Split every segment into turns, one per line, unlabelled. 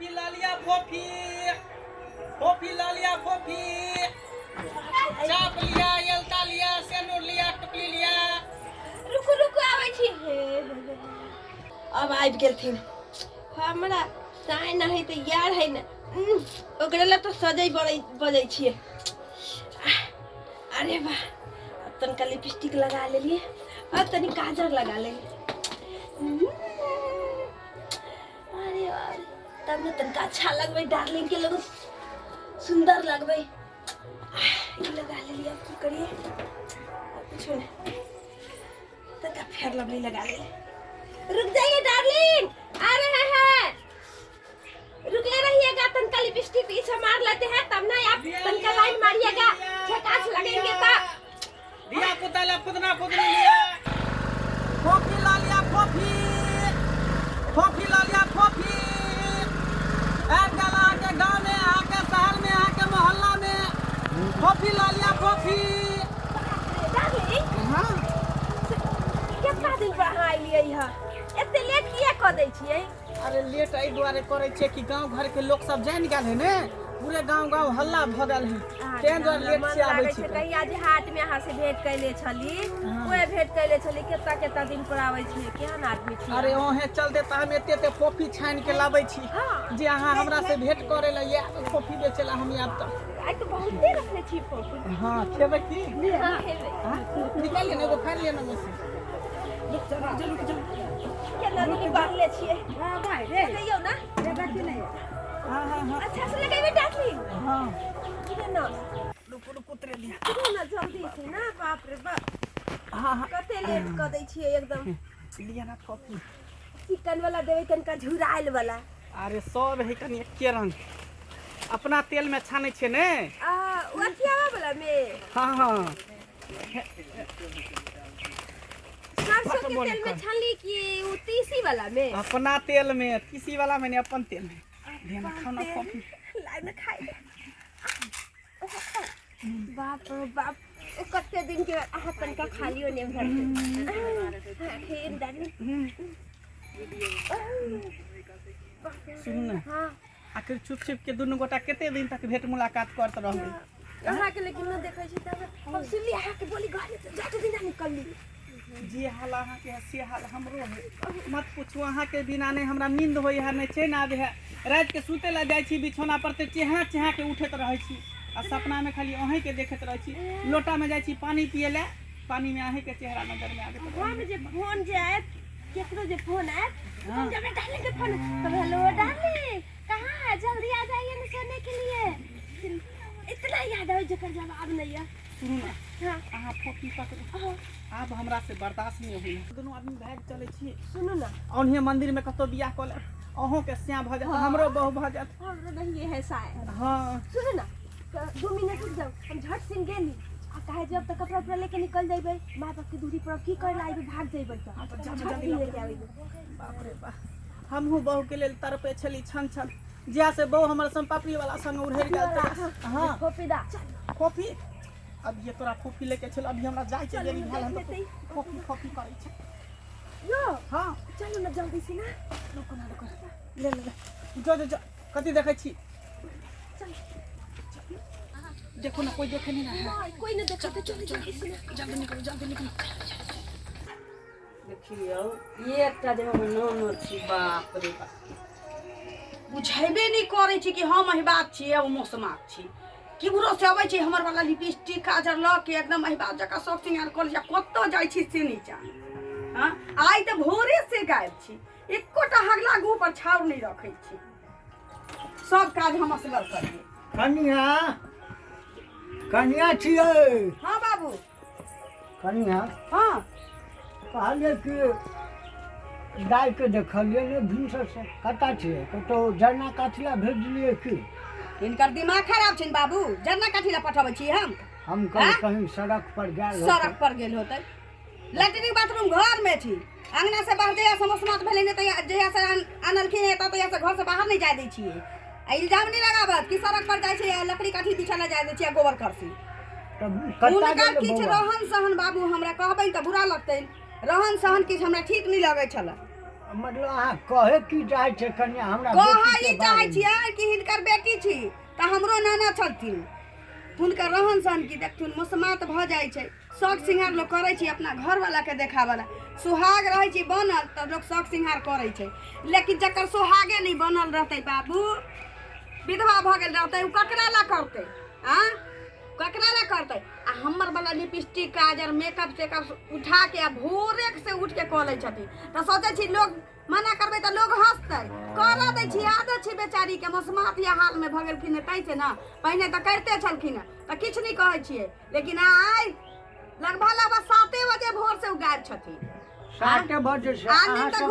फोफी लालिया फोफी फोफी लालिया फोफी चाप लिया यलता लिया सेनुर लिया टुकली लिया
रुकु रुकु आबै छी अब आबि गेलथिन हमरा साइ नहीं त यार है न ओकरे ला तो सजै बजै छियै अरे वाह तनिका लिपस्टिक लगा लेलिए और तनी काजल लगा लेलिए अरे वाह तब न तनिका अच्छा लगबै डार्लिंग के लोग सुंदर लगबै ये लगा लेलिए अब की करिए कुछ नहीं तनिका फेयर लवली लगा ले रुक जाइए डार्लिंग आ रहे हैं रुके रहिएगा तनिका लिपस्टिक पीछे मार लेते हैं तब ना आप तनिका लाइन मारिएगा झकास लगेंगे ता
दिया पुतला पुदना पुदनी लिया फोफी लालिया फोफी फोफी लालिया फोफी आके गांव में आके शहर में आके मोहल्ला में फोफी लालिया फोफी
डार्लिंग
हां
कितना दिन पर अहाँ आइलिए यहाँ एते लेट किया क दै छियै
अरे लेट आई दुआरे करे छे कि गांव घर के लोग सब जान गेल है ने पूरे गांव हल्ला भ गेल है तें दुआरे लेट से आबै छी
कहीं आज हाट में अहाँ से भेंट कैले छली ओए भेंट कैले छली केतना दिन पर आबै छी केहन आदमी छी
अरे ओहे चलते त हम एते फोफी छान के लाबै छी जे अहाँ हमरा से भेंट करे ल ये फोफी बेचेला हम आब त
आई तो बहुते रखले छी फोफी
हां खेबै की
हां खेबै
निकालिए ने एगो फाड़ लिया ना मुझसे
केना नी बांधले छियै
हां भाई रे
कहियो ना
रे बाकी नहीं हां हां हां
अच्छा से लगाइबे डार्लिंग
हां
इधर ना
रुक उतरे लिया
इधर ना जल्दी से ना बाप रे बाप
हां हां
कते लेट क दै छियै एकदम
लिया ना फोफी
चिकन वाला देबै तनिका झुराइल वाला
अरे सब है कनी एके रंग अपना तेल में छानै छे ने
ओ अथियावा वाला में
हां हां
सरसों के तेल में छानली कि उ तीसी वाला में
अपना तेल में किसी वाला में नहीं अपन तेल में लेना खाना फोफी
लाइन में खाई बाप रे बाप कते दिन के आहा तनका खा लियो ने भर फिर डार्लिंग
सुन ना
हां
आखिर चुप के दुनू गोटा कते दिन तक भेंट मुलाकात करत रहबे
अहाँ के लेकिन न देखै छी तब हम सुनली अहाँ के बोली घर से जाते दिन निकलली
जी हाल अहाँ के से हाल हमरो है मत पूछू अहाँ के बिना नहीं हमरा नींद होय है नहीं चैन आबे है रात के सुते ला जाय छी बिछौना पर ते चेहा चेहा के उठत रहै छी आ सपना में खाली अहीं के देखत रहै छी लोटा में जाय छी पानी पिए ले पानी में अहीं के चेहरा नजर में आबे
हम जे फोन जे आयत केकरो जे फोन आयत हम जब डार्लिंग के फोन तब हेलो डार्लिंग कहां है जल्दी आ जाइए ना सोने के लिए इतना याद आवे जकर जवाब नहीं है
सुनू ना अहाँ फोफी पकड़ू अब हमरा से बर्दाश्त नहीं होई दोनों आदमी भाग चले छी
सुनो ना
औन्हे मंदिर में कतो बियाह कले अहों के स्या भ जात हमरो बहु भ जात
हमरो नहीं है शायद
हां
सुनो ना 2 मिनट रुक जाओ हम झट से गेली आ काहे जब तक कपड़ा उपड़ा लेके निकल जाइबे मां बाप के दूरी पर की कर लाइबे भाग जाइबे त जल्दी लेके आइबे
बाप रे बाप हमहु बहु के लेल तरपे छली छन छन जिया से बहु हमर संपापड़ी वाला संग उड़हर गेल त हां
फोफी दा
फोफी अब ये तोरा फोफी लेके चल अभी हमरा जाय छै देरी भेल हम फोफी फोफी करै छै
यो
हां
चलो ना जल्दी से ना
रुको ना रुको ले ले जो जो कति देखै छी देखो ना कोई देखे नहीं ना
कोई नहीं देखा तो चलो जल्दी से
जल्दी निकलो
देखियो ये एकटा जे हम नाम छी बाप रे बाप बुझेबे नहीं करे छी कि हम अहिबात छी ओ मौसमात छी कि बुरो से आबै छी हमर वाला लिपस्टिक काजर ल के एकदम अहिबात जका सब सिंगार कर जा कत्तो जाय छी से नहीं जान हां आइ त भोरे से गायब छी एकोटा हगला गु पर छाव नहीं रखै छी सब काज हम असगर करिए
कन्या छियै
हां बाबू
कन्या
हां
कहलिए कि गाय के देखलिए ने भिनसर से कता छियै कतो जरना काठिला भेज दिलिए कि
इनकर दिमाग खराब छै बाबू जरना काठिला पठाबै छी हम
कहीं सड़क पर गेल
सड़क पर गेल होतै लैट्रिन बाथरूम घर में थी अंगना से बाहर जया समस्मात भेलै ने तया जया से आनलखिन है तया से घर से बाहर नहीं जाय दै छियै आ इल्जाम नहीं लगाबत कि सड़क पर जाय छै लकड़ी काठी बिछाला जाय दै छियै गोबर करसी उनका किछ रहन सहन बाबू हमरा कहबै त बुरा लगतै रहन सहन किछ हमरा ठीक नहीं लगै छला
मतलब अहाँ कहे की चाहे छै कन्या हमरा
कहे
बेटी
ई
के
चाहे
बारे में?
छियै कि हिनकर बेटी छी तऽ हमरो नाना छथिन हुनकर रहन सहन की देखथुन मौसमात भऽ जाइ छै शौक सिंगार लोग करै छै अपना घरवाला के देखावला सुहाग रहै छै बनल तऽ लोग शौक सिंगार करै छै लेकिन जकर सुहागे नहीं बनल रहतै बाबू विधवा भऽ गेल रहतै उ ककरा ला करतै ककरा ला करतै आ हमर वाला लिपस्टिक काजर मेकअप तेकअप उठा के आ भोरे से उठ के कऽ लै छथिन तऽ सोचै छी लोग मना करबै तऽ लोग हंसतै करऽ दै छी आदत छै बेचारी के मौसमात या हाल में भऽ गेलखिन तै से ना पहिने तऽ करिते छलखिन तऽ किछु नहीं कहै छियै लेकिन आइ लगभग 7 बजे भोर से उ गायब छथिन
7 बजे से
आन दिन
अहाँ
तऽ
सब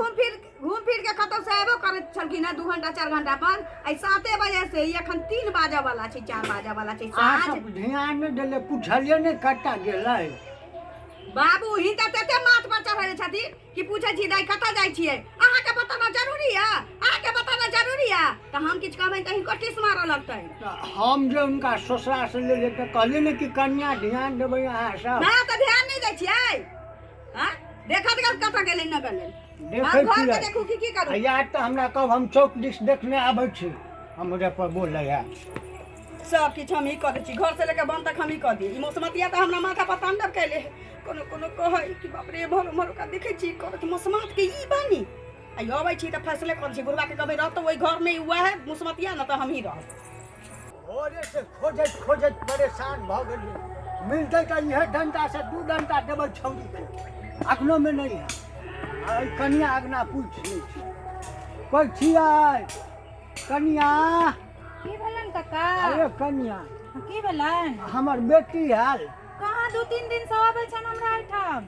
घूम फिर के कतौ से एबो करैत छलखिन 2 घंटा 4 घंटा पर आई 7 बजे से ई एखन 3 बाजे वाला छै 4 बाजे वाला छै
अहाँ
साँझ
सब ध्यान नहीं देले पूछलिए नहीं कट्टा गेलै
बाबू ही तऽ तते माथ पर चढ़ले छथिन कि पूछै छी दाई कतऽ जाइ छियै अहाँ के बताना जरूरी है अहाँ के बताना जरूरी है तऽ हम किछ कहबै तऽ हिनको टिस मारऽ लगतै
हम जे उनका ससुरा से ले लेते कहलिए ने कि कन्या ध्यान देबै अहाँ सब
ना तऽ ध्यान नहीं दै छियै हां देखत कतऽ गेलै न गेलै
देखै
घर के
छियै
देखू की करू
याद तऽ हमरा कब हम चौक दिस देखने आबै छी हमरे पर बोलै है
सब किछु हम ही करै छी घर से लेके बन तक हम ही कऽ दी ई मौसमतिया तऽ हमरा माथा पर तांडव कैले कोनो कोनो कहै कि बाप रे भर भर का देखै छी करत मौसमात के ई बानी आ अबै छी तऽ फैसले कर छी बुढ़वा के कहबै रहतो ओइ घर में वह मौसमतिया न तऽ हम ही रहब
भोरे से खोजत खोजत परेशान भऽ गेलियै मिलतै तऽ इहे डंटा से 2 डंटा देबै छौरी के अखनो में नहीं है आ कन्या अगना पूछ लै छी कोई छियै कन्या
की भेलन काका
अरे कन्या
की भेलन
हमर बेटी आयल
कहाँ 2-3 दिन से आबै छन हमरा एठाम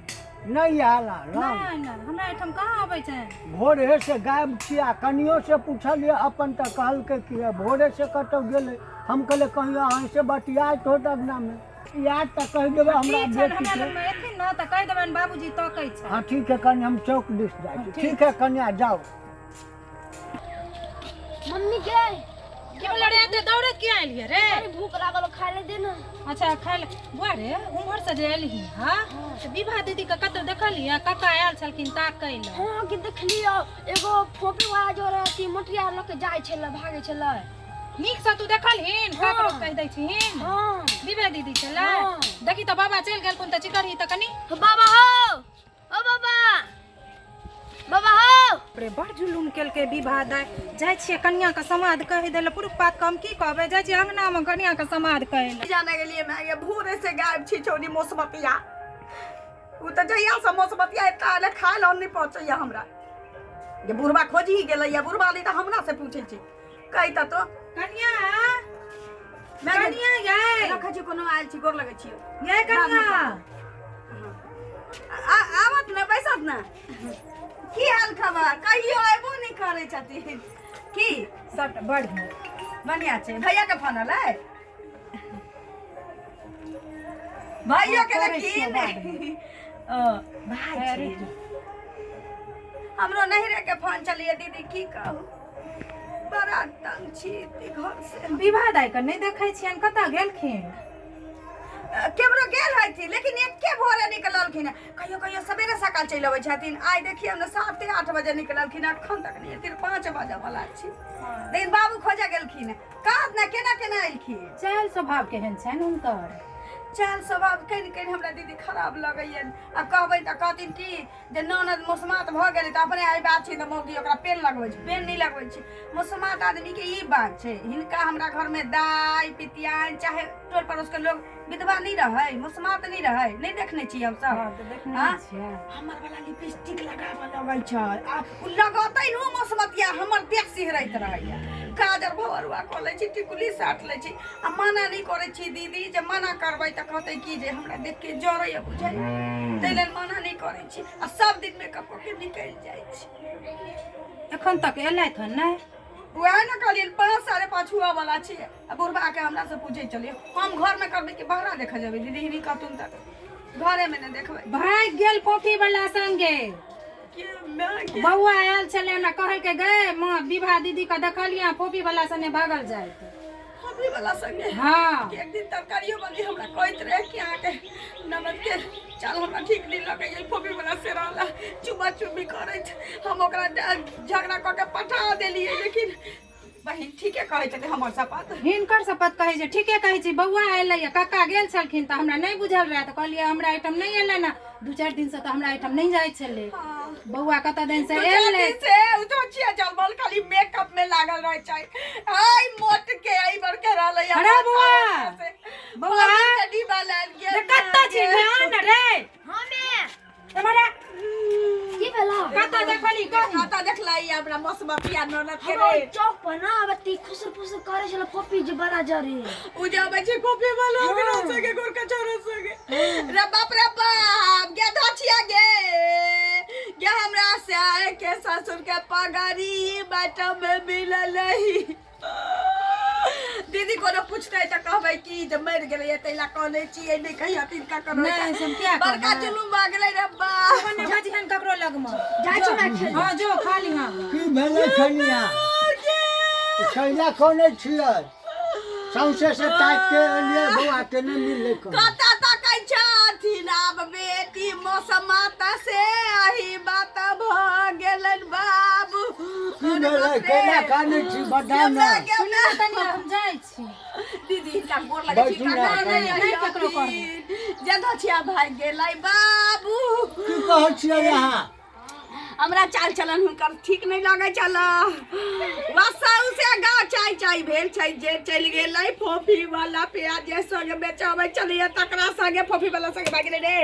नहीं आयल राम
नहीं हमरा एठाम कहाँ आबै छन
भोरे से गायब छियै आ कनियो से पूछलिए अपन तऽ कहलकै कि भोरे से कतौ गेलै हम कहले कहीं अहाँ से बतियात होत अगना में याद तऽ कह देबै हमरा
ठीक छन
बेटी
हमरा
के
लग में एथिन न तऽ कह देबन बाबूजी तकै छै
हाँ ठीक है कन्या हम चौक दिस जाइ छी ठीक है कन्या जाओ
मम्मी के
की बोल रे एते दौड़े किया एलिए रे
अरे भूख लागल खाए ले दे ना
अच्छा खाय ले बुआ रे उम्हर से जे एलही हां तो विवाह दीदी के कतौ देखलिए काका आयल छलखिन ताकै ल
हां कि देखलियो एगो फोपी वाला जो रहती मोटिया ल के जाय छले भागे छले
नीक से तू देखलहिन काकरो कह दै छिहिन
हां
विवाह दीदी छले देखी तो बाबा चल गेल कोन त चिकरही त कनी
बाबा हो ओ बाबा बाबा हो
रे बड़ जुलुम केल के विवाह दाय जाय छिए कन्या के समाद कह देले पुरुष पात कम की कहबे जाय छी अंगना में कन्या के समाद कह ले
जाने के लिए मैं ये भोरे से गायब छी छोरी मौसमतिया उ त जहिया से मौसमतिया एता ले खाए ल नहीं पहुंचैया हमरा ये बुढ़वा खोजी ही गेलै या बुढ़वा ली त हमरा से पूछै छी कहि त तो
कन्या
मैं
कन्या ये
रखै छी कोनो आयल छी गोर लगै छी
ये कन्या
आवत न बैसत न की हाल खबर कहियो आबो नहीं करे छथिन की
सब बढ़िया
बढ़िया छै भैया के फोन आलै भैया के लकी नहीं ओ भाई
अरे
छी हमरो नहिरे के फोन चलिए दीदी की कहू बड़ा तंग छी घर से
विवाह दाय के नहीं देखै छियन कतऽ गेलखिन
केमरो गेल हथि लेकिन एके भोरे निकललखिन कहियो कहियो सवेरे सकाल चलि अबै छथिन आइ देखियौ ने 7-8 बजे निकललखिन अखन तक नहीं एथिन 5 बजे वाला छी लेकिन बाबू खोजे गेलखिन कहाँ न केना केना एलखिन
चल स्वभाव केहन छन हुनकर
चल स्वभाव कनि कनि हमरा दीदी खराब लगैया अब कहबै तऽ कहथिन की जे ननद मौसमात भऽ गेलै तऽ अपने आइ बात छै तऽ मौगी ओकरा पेन लगबै छै पेन नहीं लगबै छै मौसमात आदमी के ई बात छै हिनका हमरा घर में दाई पितियान चाहे टोल पड़ोस के लोग विधवा नहीं रहे मौसमात नहीं रहे नहीं देखने छी हम सब हमर वाला लिपस्टिक लगाबऽ लगै छै आ उ लगतै नु मौसमतिया हमर देख सिहरैत रहैया काजर भवरुआ कऽ लै छी टिकुली साट लै छी आ मना नहीं करै छी दीदी जे मना करबै तऽ कहतै की जे हमरा देख के जरैया बुझाइ तै लेल मना नहीं करै छी आ सब दिन मेकअप कऽ के निकलि जाइ छी
एखन तक एलैथ हन नै
वह न कहलिए 5-5.5 हुआ वाला छी आ बुढ़बा के हमरा से पूछे चलिए हम घर में करबै कि बाहर देखा जाबे दीदी हिनी कहतुन तक घरे में न देखबै
भाग गेल पोखी वाला संगे
के मैं के
बौआ आयल छले ना कहल के गए मां विवाह दीदी का देखलिया पोपी वाला सने भागल जाए
फोफी वाला संगे
हाँ
कि एक दिन तरकारियों बनी हमरा कहत रहे कि आके ननद के चल हमरा ठीक नहीं लगे ये फोफी वाला से रहला चुमा चुमी करैत हम ओकरा झगड़ा क के पठा देलिए लेकिन बहिन ठीके कहै छथि हमर सपात
हिनकर शपथ कहै छै ठीके कहै छै बौआ एलै काका गेल छलखिन तऽ हमरा नहि बुझल रहै तऽ कहलियै हमरा आइटम नहि एलै ना 2-4 दिन से तऽ हमरा आइटम नहीं जाय छलै बौआ कत दिन से एलै
से उ तो छिया जलबल खाली मेकअप में लागल रह छै आई मोट के आई बर के रहलै
अरे बौआ बौआ
डिब्बा लाल
रे कत छी ध्यान रे
हमें
तुम्हारा
की भेला
कत देखली
खाता देखलाई हमरा मसमतिया ननद के
हम
रे
चौक पर ना बत्ती खुसर फुसर करे छल फोफी जे बड़ा जरे
उ जे आबै छै फोफी वाला ओकरा संगे गोरका छोरा संगे रे बाप गे धछिया गे हमरा से आए के ससुर के पगारी बाटा में मिलल नहीं दीदी कोनो पूछते त कहबै कि जे मर गेलै तैला कहले छियै नहीं कहिया तिनका करो
नहीं हम क्या
बड़का जुलूम भ गेलै रे बा
कने बजहन ककरो लगमा
जाय छ ना खेल
हां जो खाली हां
की भेलै कनिया छैला कोने छियै सौंसे से काट के लिए बौआ के नहीं मिलले को
कता तकै छथिन आब बेटी मौसमात से आही बात भ गेलन बाबू
की भेलै केना काने छी बदाना
सुनिए तनी हम जाय छी
दीदी का गोर लगे छी
बैठू ना,
नहीं ककरो कहबै
जे धछिया भाग गेलै बाबू
की कहै छियै यहाँ
हमरा चाल चलन हुनकर ठीक नहीं लगे चल वसौ से गाँव चाय भेल छै जे चल गेलै फोफी वाला प्याज जे संग बेचाबै चलिए तकरा संगे फोफी वाला संग भाग गेलै रे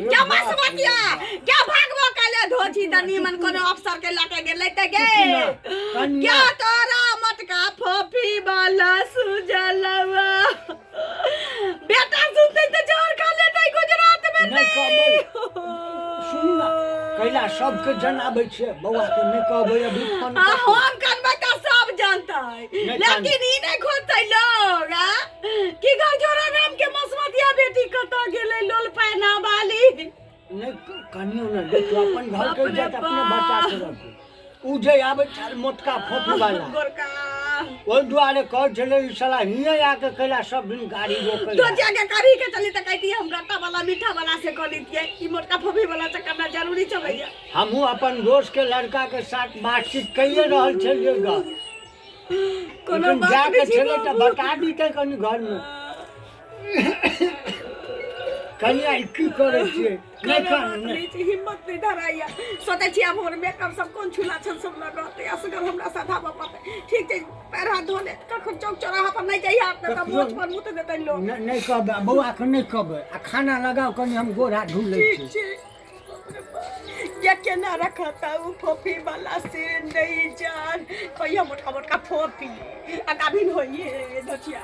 क्या मसमतिया क्या भागबो काले धोची त नीमन कोनो अफसर के लाके गेलै त गे क्या तोरा मटका फोफी वाला सुजलवा बेटा सुनते त जोर खा लेतै गुजरात में
नहीं कहबै सुन ना कैला सबके जनाबै छै बौआ के नहीं कहबै अभी फोन
हम कनबै त सब जानतै लेकिन ई नहीं खोजतै लोग कि घर जोरा राम के मसमतिया बेटी कत गेलै लोल पैना वाली
नहीं कनियो ना देखो अपन घर के इज्जत अपने बचा के रखो उ जे आबै छल मोटका फोफी वाला
गोरका
ओइ दुआरे कहै छलै ई साला हिये आके कैला सब दिन गाड़ी रोकै
तो जाके करी के चली त कहती हम गट्टा वाला मीठा वाला से कर लीजिए ई मोटका फोफी वाला से करना जरूरी छलैया
हमहू अपन दोस्त के लड़का के साथ बातचीत कइए रहल छलियै ग
कोनो बात
जाके
नहीं
छलै त बता दीते कनी घर में कनिया की करे छियै नहीं कर
हिम्मत नहीं धराइया सोचे छी अब हमर मेकअप सब कोन छुला छन सब लगते असगर हमरा साथ आबा पते ठीक छै पैर हाथ धो ले कखन चौक चौराहा पर नहीं जाइए आप त मोच पर मुत देतै लोग
नहीं कहबै बौआ के नहीं कहबै आ खाना लगाओ कनी हम गोड़ हाथ धो लै
ठीक
छी
छै ये केना रखता उ फोफी वाला से नहीं जान कहिया मोटका मोटका फोफी आ गाभिन होइए धछिया